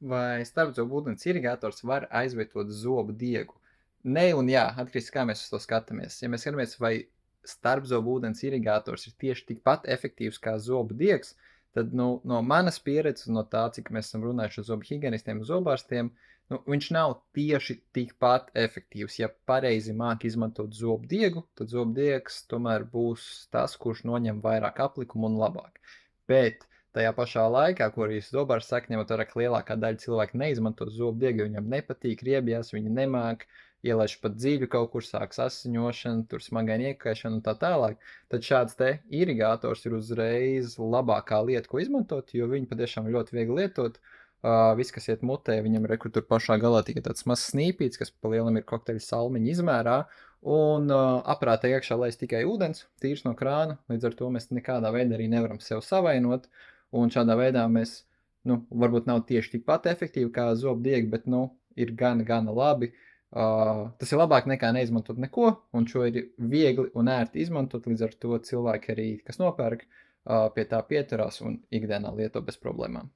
Vai starpzobu ūdens irigators var aizvietot zobu diegu? Nē un jā, atkarīgs, kā mēs uz to skatāmies. Ja mēs skatāmies, vai starpzobu ūdens irigators ir tieši tikpat efektīvs kā zobu diegs, tad no manas pieredzes, no tā, cik mēs esam runājuši ar zobu higienistiem un zobārstiem, viņš nav tieši tikpat efektīvs. Ja pareizi māk izmantot zobu diegu, tad zobu diegs tomēr būs tas, kurš noņem vairāk aplikumu un labāk. Bet tajā pašā laikā, ko arī zobārs saka, ņemot vērā, ka lielākā daļa cilvēku neizmanto zobu diegu, viņam nepatīk, riebjās, viņi nemāk, ielaiž pat dziļu kaut kur, sāks asiņošana, tur smagaini iekaišana un tā tālāk, tad šāds te irigators ir uzreiz labākā lieta, ko izmantot, jo viņi patiešām ļoti viegli lietot. Viss, kas iet mutē, viņam ir tur pašā galā tikai tāds mazs snīpīts, kas pa lielam ir kokteļa salmiņa izmērā, un aprātē iekšā laist tikai ūdens, tīrs no krāna, līdz ar to mēs nekādā veidā arī nevaram sev savainot, un šādā veidā mēs, varbūt nav tieši tikpat efektīvi kā zobdiegi, bet, ir gana labi. Tas ir labāk nekā neizmantot neko, un šo ir viegli un ērti izmantot, līdz ar to cilvēki arī, kas nopērk, pie tā pieturās un ikdienā lieto bez problēmām.